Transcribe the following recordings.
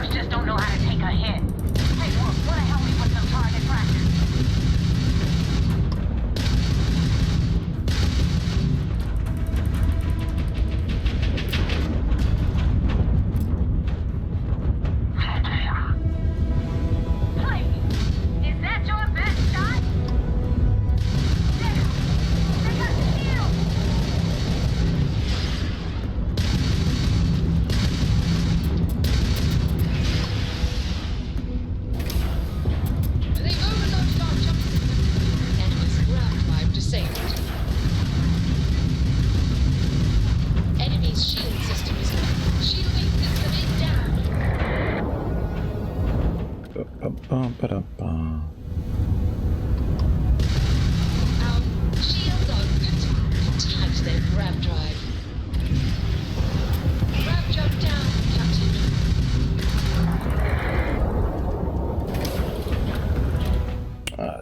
Snipers just don't know how to take a hit. Hey, look, wanna help me with some target practice?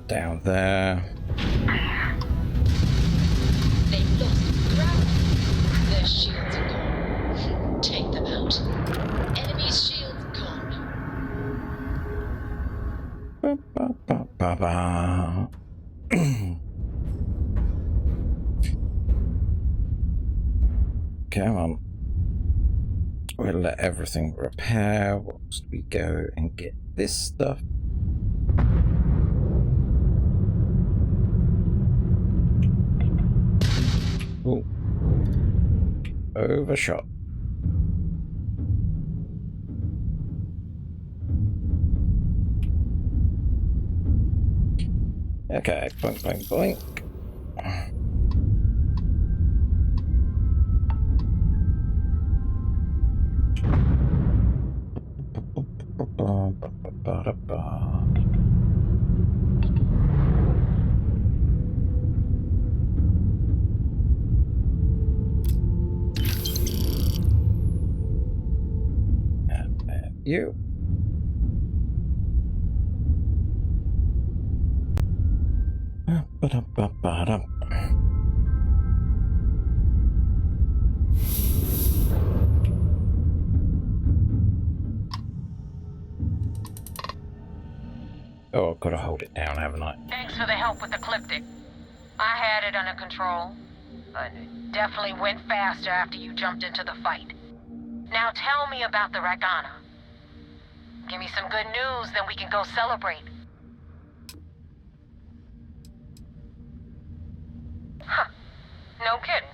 Down there. They've lost ground. Their shields are gone. Take them out. Enemy shields gone. Come on. We'll let everything repair whilst we go and get this stuff. Oh, overshot. Okay, boink, boink, boink. You. Oh, I've got to hold it down, haven't I? Thanks for the help with the Cliptic. I had it under control, but it definitely went faster after you jumped into the fight. Now tell me about the Ragana. Give me some good news, then we can go celebrate. Huh. No kidding.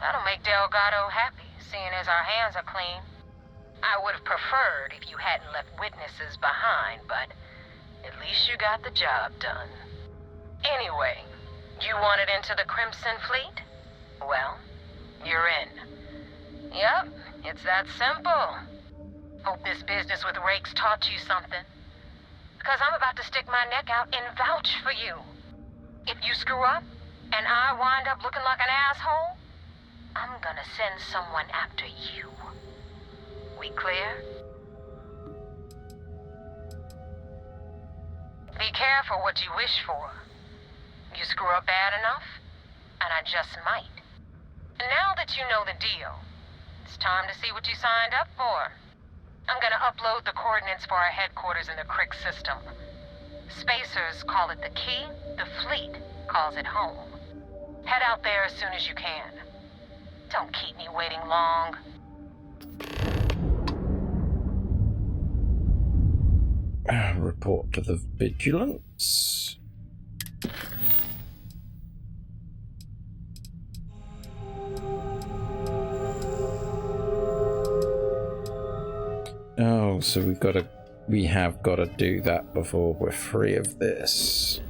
That'll make Delgado happy, seeing as our hands are clean. I would have preferred if you hadn't left witnesses behind, but at least you got the job done. Anyway, you wanted into the Crimson Fleet? Well, you're in. Yep, it's that simple. Hope this business with Rakes taught you something. Because I'm about to stick my neck out and vouch for you. If you screw up, and I wind up looking like an asshole, I'm gonna send someone after you. We clear? Be careful what you wish for. You screw up bad enough, and I just might. Now that you know the deal, it's time to see what you signed up for. I'm gonna upload the coordinates for our headquarters in the Crick system. Spacers call it the key, the fleet calls it home. Head out there as soon as you can. Don't keep me waiting long. Report to the Vigilance. Oh, so we have got to do that before we're free of this.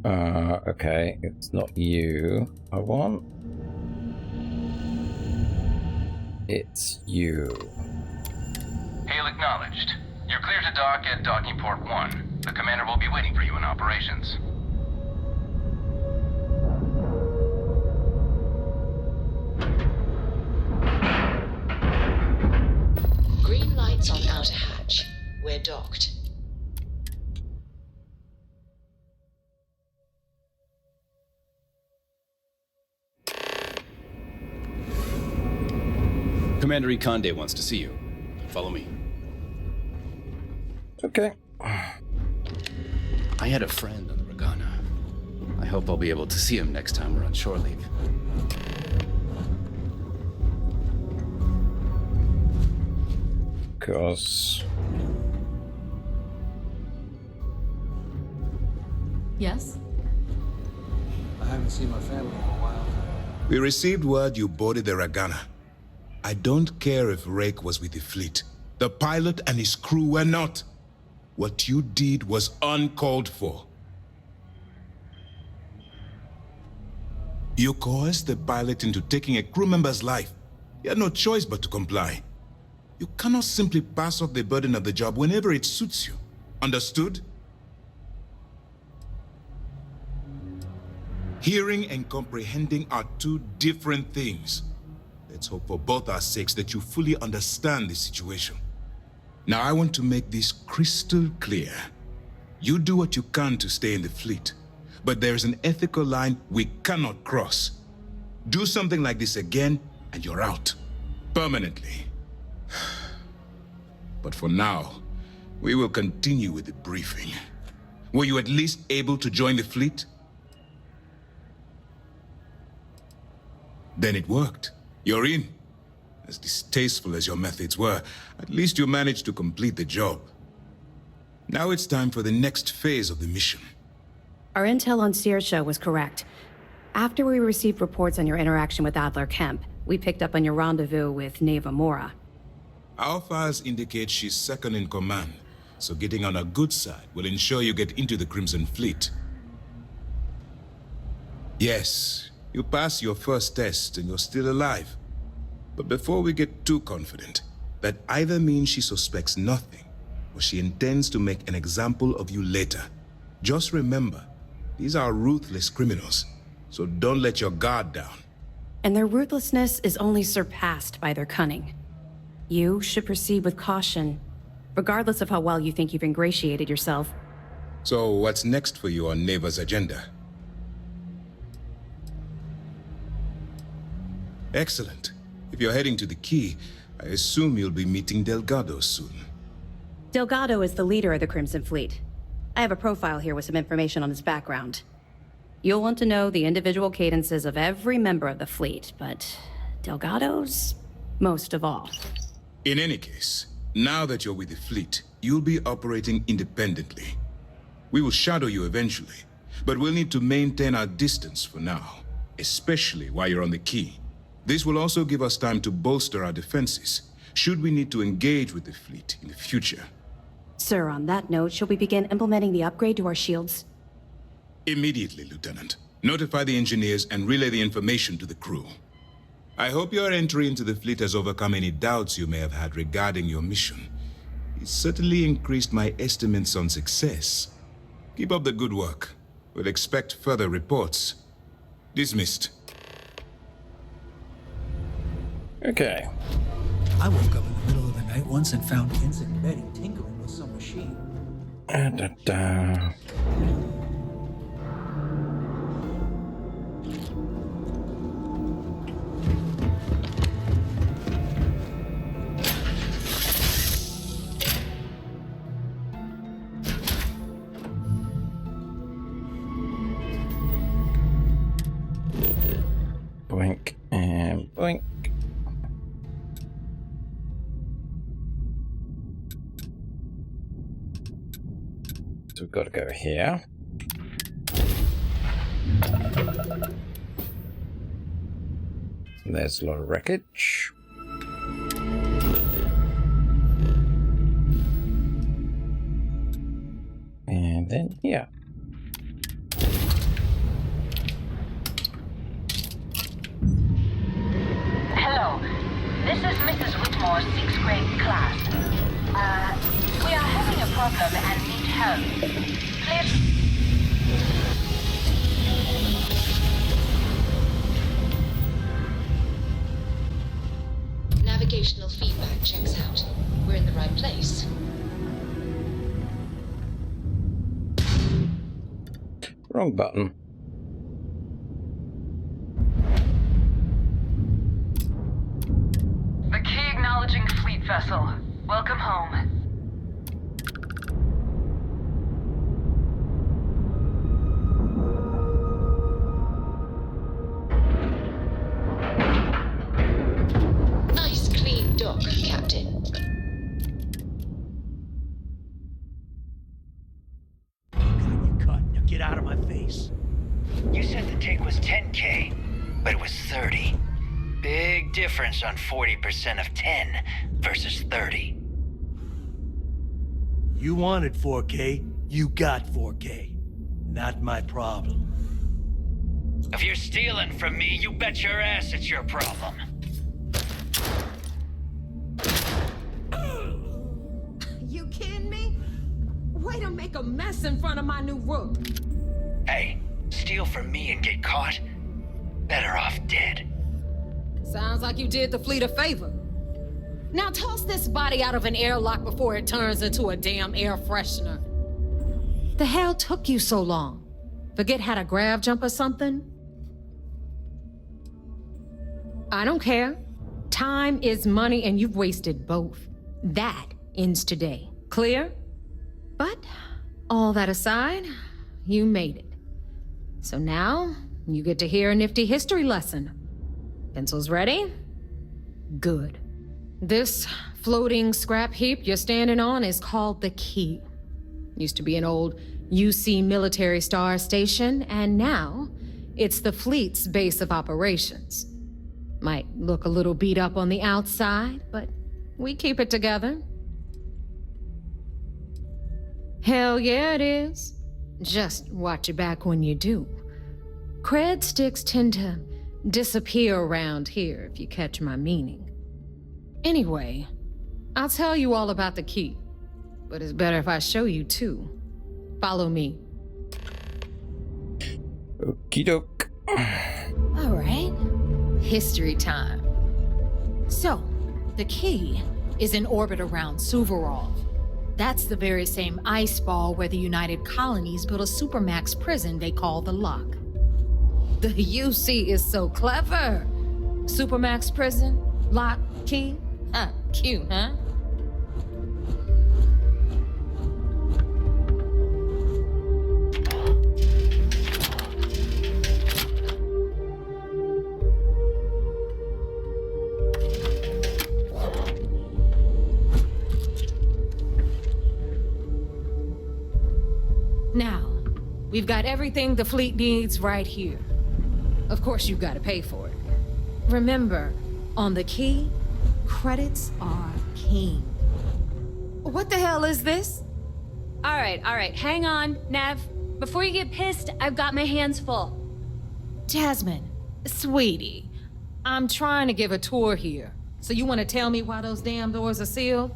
Okay, it's not you I want. It's you. Hail acknowledged. You're clear to dock at docking port 1. The commander will be waiting for you in operations. Green lights on outer hatch. We're docked. Commander Ikonde wants to see you. Follow me. Okay. I had a friend on the Regana. I hope I'll be able to see him next time we're on shore leave. Because... Yes? I haven't seen my family in a while. We received word you boarded the Regana. I don't care if Rake was with the fleet. The pilot and his crew were not. What you did was uncalled for. You coerced the pilot into taking a crew member's life. You had no choice but to comply. You cannot simply pass off the burden of the job whenever it suits you. Understood? Hearing and comprehending are two different things. Let's hope for both our sakes that you fully understand the situation. Now I want to make this crystal clear. You do what you can to stay in the fleet, but there's an ethical line we cannot cross. Do something like this again, and you're out. Permanently. But for now, we will continue with the briefing. Were you at least able to join the fleet? Then it worked. You're in. As distasteful as your methods were, at least you managed to complete the job. Now it's time for the next phase of the mission. Our intel on Saoirse was correct. After we received reports on your interaction with Adler Kemp, we picked up on your rendezvous with Neva Mora. Our files indicate she's second in command, so getting on her good side will ensure you get into the Crimson Fleet. Yes, you passed your first test and you're still alive. But before we get too confident, that either means she suspects nothing, or she intends to make an example of you later. Just remember, these are ruthless criminals, so don't let your guard down. And their ruthlessness is only surpassed by their cunning. You should proceed with caution, regardless of how well you think you've ingratiated yourself. So what's next for you on Neva's agenda? Excellent. If you're heading to the Key, I assume you'll be meeting Delgado soon. Delgado is the leader of the Crimson Fleet. I have a profile here with some information on his background. You'll want to know the individual cadences of every member of the fleet, but Delgado's most of all. In any case, now that you're with the fleet, you'll be operating independently. We will shadow you eventually, but we'll need to maintain our distance for now, especially while you're on the Key. This will also give us time to bolster our defenses, should we need to engage with the fleet in the future. Sir, on that note, shall we begin implementing the upgrade to our shields? Immediately, Lieutenant. Notify the engineers and relay the information to the crew. I hope your entry into the fleet has overcome any doubts you may have had regarding your mission. It certainly increased my estimates on success. Keep up the good work. We'll expect further reports. Dismissed. Okay. I woke up in the middle of the night once and found Ensign Betty tinkering with some machine. Boink and boink. So we've got to go here. And there's a lot of wreckage. And then here. problem and need help. Clear? Navigational feedback checks out. We're in the right place. Wrong button. The key acknowledging fleet vessel. Welcome home. Nice clean dock, Captain. Now get out of my face. You said the take was 10K, but it was 30. Big difference on 40% of 10 versus 30. You wanted 4K, you got 4K. Not my problem. If you're stealing from me, you bet your ass it's your problem. You kidding me? Way to make a mess in front of my new roof. Hey, steal from me and get caught? Better off dead. Sounds like you did the fleet a favor. Now toss this body out of an airlock before it turns into a damn air freshener. The hell took you so long? Forget how to grav jump or something? I don't care. Time is money and you've wasted both. That ends today. Clear? But all that aside, you made it. So now you get to hear a nifty history lesson. Pencils ready? Good. This floating scrap heap you're standing on is called the Key. Used to be an old UC military star station, and now it's the fleet's base of operations. Might look a little beat up on the outside, but we keep it together. Hell yeah, it is. Just watch your back when you do. Cred sticks tend to disappear around here, if you catch my meaning. Anyway, I'll tell you all about the Key, but it's better if I show you too. Follow me. Okie doke. All right. History time. So, the Key is in orbit around Suvorov. That's the very same ice ball where the United Colonies built a supermax prison they call the Lock. The UC is so clever. Supermax prison, Lock, Key. Cute, huh? Now, we've got everything the fleet needs right here. Of course, you've got to pay for it. Remember, on the Key, credits are king. What the hell is this? All right, hang on, Nev. Before you get pissed, I've got my hands full. Jasmine, sweetie, I'm trying to give a tour here. So you want to tell me why those damn doors are sealed?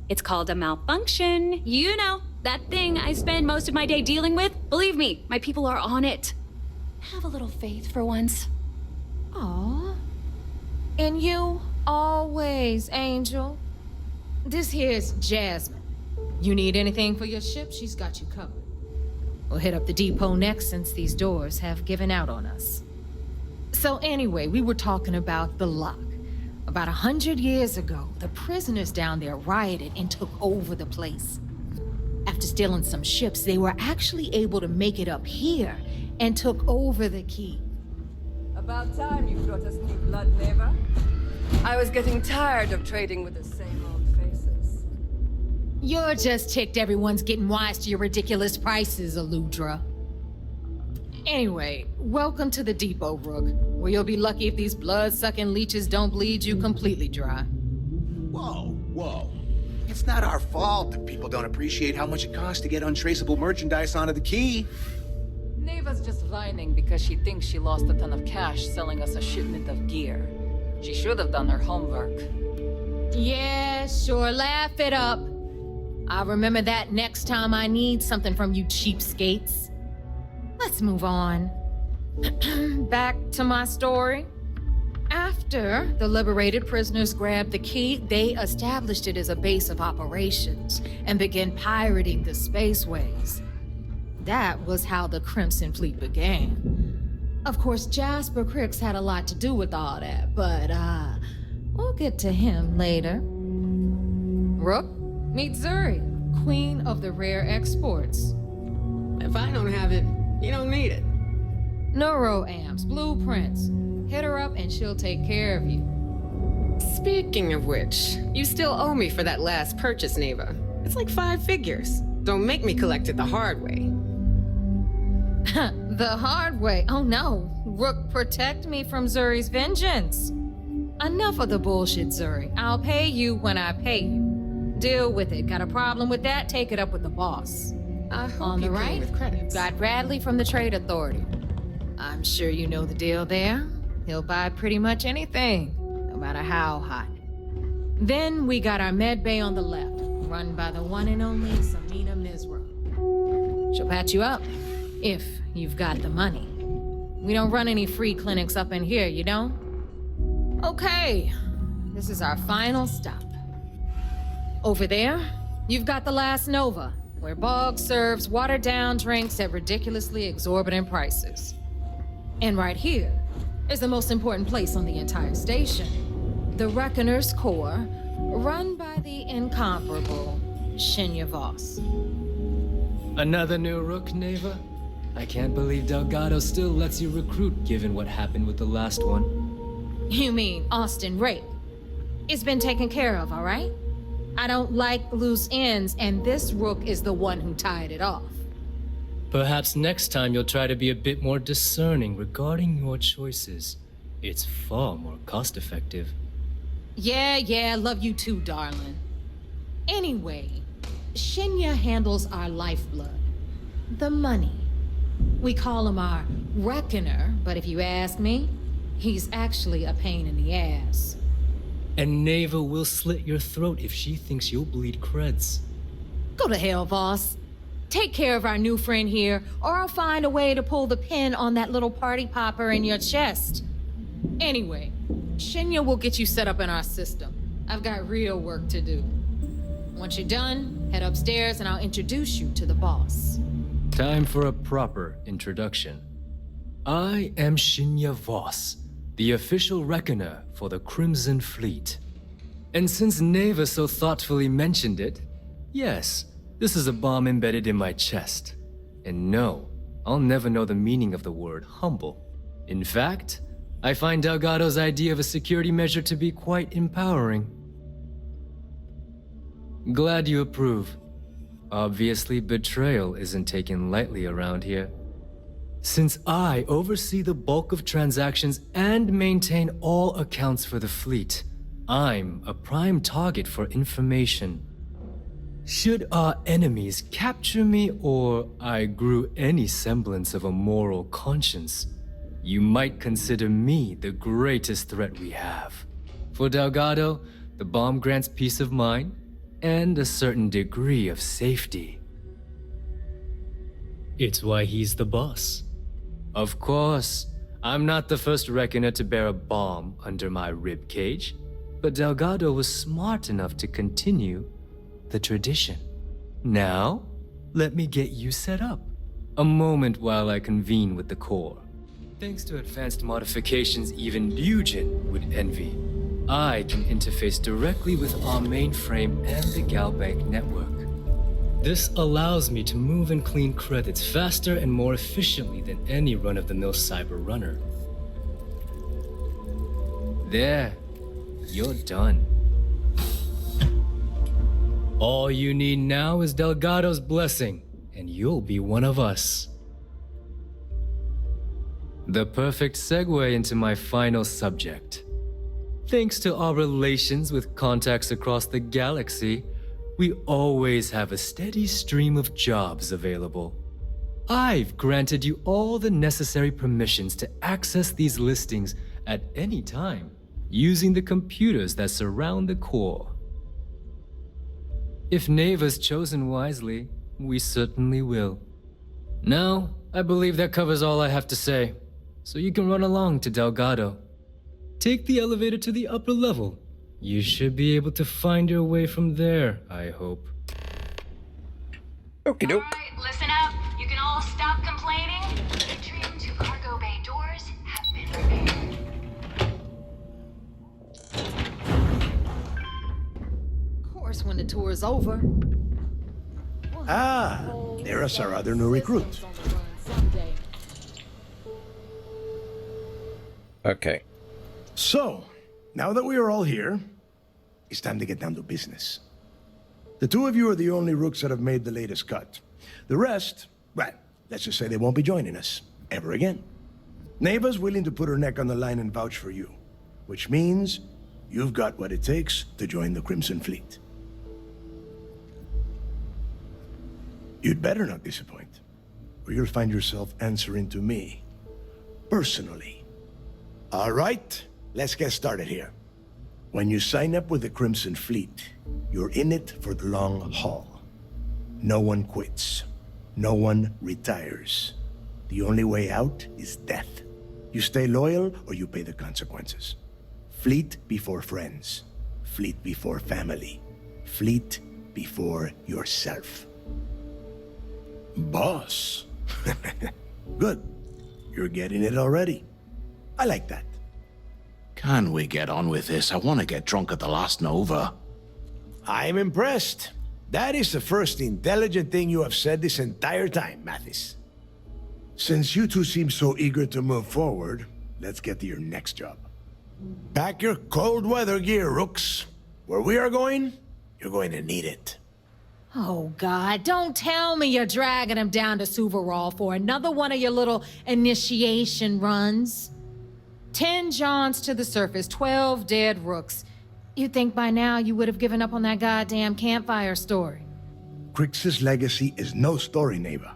It's called a malfunction. You know, that thing I spend most of my day dealing with. Believe me, my people are on it. Have a little faith for once. Aw. And you always, Angel. This here's Jasmine. You need anything for your ship, she's got you covered. We'll hit up the depot next since these doors have given out on us. So anyway, we were talking about the Lock. About 100 years ago, the prisoners down there rioted and took over the place. After stealing some ships, they were actually able to make it up here and took over the Key. About time you brought us new blood, neighbor. I was getting tired of trading with the same old faces. You're just ticked everyone's getting wise to your ridiculous prices, Aludra. Anyway, welcome to the depot, Rook, where you'll be lucky if these blood-sucking leeches don't bleed you completely dry. Whoa. It's not our fault that people don't appreciate how much it costs to get untraceable merchandise onto the Key. Neva's just whining because she thinks she lost a ton of cash selling us a shipment of gear. She should have done her homework. Yeah, sure, laugh it up. I'll remember that next time I need something from you cheapskates. Let's move on. Back to my story. After the liberated prisoners grabbed the key, they established it as a base of operations and began pirating the spaceways. That was how the Crimson Fleet began. Of course, Jasper Cricks had a lot to do with all that, but we'll get to him later. Rook, meet Zuri, queen of the rare exports. If I don't have it, you don't need it. Neuroamps, blueprints. Hit her up and she'll take care of you. Speaking of which, you still owe me for that last purchase, Neva. It's like 5 figures. Don't make me collect it the hard way. The hard way? Oh no. Rook, protect me from Zuri's vengeance. Enough of the bullshit, Zuri. I'll pay you when I pay you. Deal with it. Got a problem with that? Take it up with the boss. I hope On the you pay right, with credits. got Bradley from the Trade Authority. I'm sure you know the deal there. He'll buy pretty much anything, no matter how hot. Then we got our med bay on the left, run by the one and only Samina Mizra. She'll patch you up, if you've got the money. We don't run any free clinics up in here, you know? Okay, this is our final stop. Over there, you've got the Last Nova, where Bog serves watered-down drinks at ridiculously exorbitant prices. And right here is the most important place on the entire station, the Reckoner's Core, run by the incomparable Shinya Voss. Another new Rook, Neva? I can't believe Delgado still lets you recruit given what happened with the last one. You mean Austin Rape? It's been taken care of, all right? I don't like loose ends, and this Rook is the one who tied it off. Perhaps next time you'll try to be a bit more discerning regarding your choices. It's far more cost-effective. Yeah, love you too, darling. Anyway, Shinya handles our lifeblood, the money. We call him our Reckoner, but if you ask me, he's actually a pain in the ass. And Neva will slit your throat if she thinks you'll bleed creds. Go to hell, Voss. Take care of our new friend here, or I'll find a way to pull the pin on that little party popper in your chest. Anyway, Shinya will get you set up in our system. I've got real work to do. Once you're done, head upstairs and I'll introduce you to the boss. Time for a proper introduction. I am Shinya Voss, the official reckoner for the Crimson Fleet. And since Neva so thoughtfully mentioned it, yes, this is a bomb embedded in my chest. And no, I'll never know the meaning of the word humble. In fact, I find Delgado's idea of a security measure to be quite empowering. Glad you approve. Obviously, betrayal isn't taken lightly around here. Since I oversee the bulk of transactions and maintain all accounts for the fleet, I'm a prime target for information. Should our enemies capture me or I grew any semblance of a moral conscience, you might consider me the greatest threat we have. For Delgado, the bomb grants peace of mind and a certain degree of safety. It's why he's the boss. Of course, I'm not the first reckoner to bear a bomb under my ribcage, but Delgado was smart enough to continue the tradition. Now, let me get you set up. A moment while I convene with the core. Thanks to advanced modifications even Bugin would envy, I can interface directly with our mainframe and the Galbank network. This allows me to move and clean credits faster and more efficiently than any run-of-the-mill cyber runner. There, you're done. All you need now is Delgado's blessing, and you'll be one of us. The perfect segue into my final subject. Thanks to our relations with contacts across the galaxy, we always have a steady stream of jobs available. I've granted you all the necessary permissions to access these listings at any time, using the computers that surround the core. If Neva's chosen wisely, we certainly will. Now, I believe that covers all I have to say, so you can run along to Delgado. Take the elevator to the upper level. You should be able to find your way from there, I hope. Okie doke. Alright, listen up. You can all stop complaining. Atrium to cargo bay doors have been repaired. Of course, when the tour is over. Ah, there's our other new recruit. Okay. So, now that we are all here, it's time to get down to business. The two of you are the only rooks that have made the latest cut. The rest, well, let's just say they won't be joining us ever again. Neva's willing to put her neck on the line and vouch for you, which means you've got what it takes to join the Crimson Fleet. You'd better not disappoint, or you'll find yourself answering to me, personally. All right, let's get started here. When you sign up with the Crimson Fleet, you're in it for the long haul. No one quits. No one retires. The only way out is death. You stay loyal or you pay the consequences. Fleet before friends. Fleet before family. Fleet before yourself. Boss. Good. You're getting it already. I like that. Can we get on with this? I want to get drunk at the last Nova. I'm impressed. That is the first intelligent thing you have said this entire time, Mathis. Since you two seem so eager to move forward, let's get to your next job. Pack your cold weather gear, Rooks. Where we are going, you're going to need it. Oh, God, don't tell me you're dragging him down to Suvorov for another one of your little initiation runs. 10 Johns to the surface, 12 dead rooks. You'd think by now you would have given up on that goddamn campfire story. Crix's legacy is no story, Neva.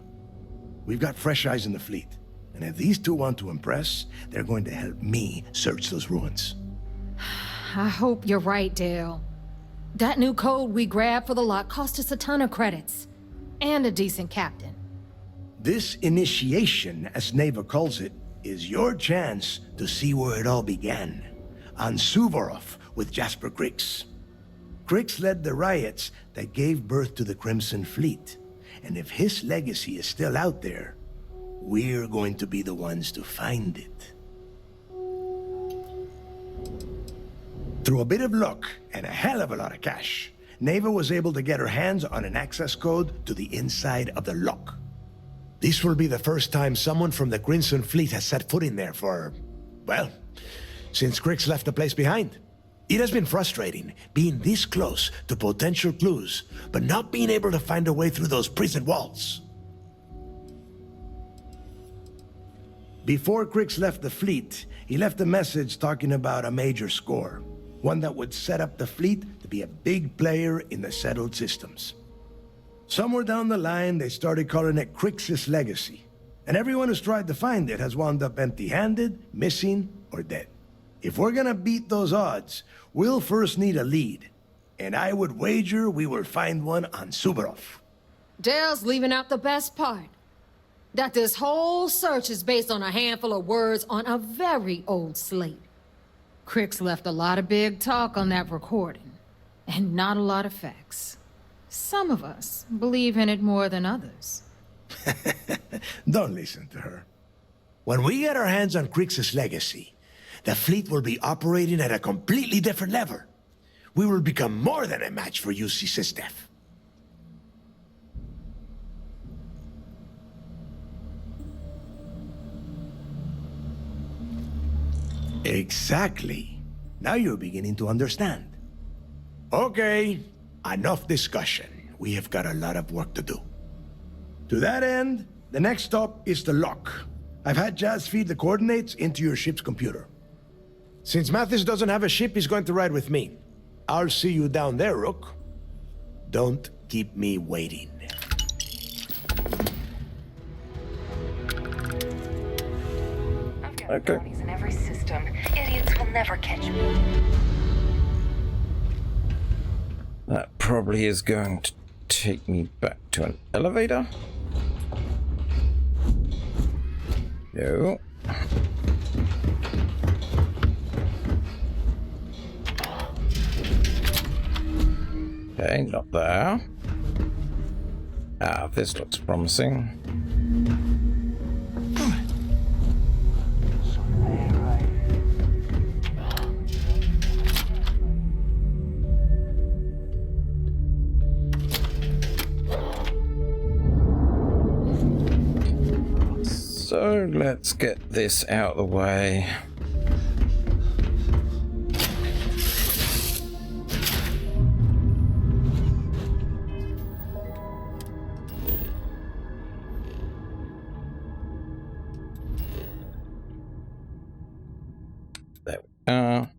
We've got fresh eyes in the fleet, and if these two want to impress, they're going to help me search those ruins. I hope you're right, Dale. That new code we grabbed for the lock cost us a ton of credits. And a decent captain. This initiation, as Neva calls it, is your chance to see where it all began. On Suvorov with Jasper Crix. Crix led the riots that gave birth to the Crimson Fleet. And if his legacy is still out there, we're going to be the ones to find it. Through a bit of luck and a hell of a lot of cash, Neva was able to get her hands on an access code to the inside of the lock. This will be the first time someone from the Crimson Fleet has set foot in there for, well, since Crix left the place behind. It has been frustrating being this close to potential clues, but not being able to find a way through those prison walls. Before Crix left the fleet, he left a message talking about a major score, one that would set up the fleet to be a big player in the settled systems. Somewhere down the line, they started calling it Crix's legacy, and everyone who's tried to find it has wound up empty-handed, missing, or dead. If we're gonna beat those odds, we'll first need a lead, and I would wager we will find one on Suvorov. Dale's leaving out the best part. That this whole search is based on a handful of words on a very old slate. Crix left a lot of big talk on that recording, and not a lot of facts. Some of us believe in it more than others. Don't listen to her. When we get our hands on Crix's legacy, the fleet will be operating at a completely different level. We will become more than a match for UC Sysdef. Exactly. Now you're beginning to understand. Okay, enough discussion. We have got a lot of work to do. To that end, the next stop is the lock. I've had Jazz feed the coordinates into your ship's computer. Since Mathis doesn't have a ship, he's going to ride with me. I'll see you down there, Rook. Don't keep me waiting. I've got brownies in every system. Idiots will never catch me. That probably is going to take me back to an elevator. No. Okay, not there. Ah, this looks promising. So let's get this out of the way. There we are.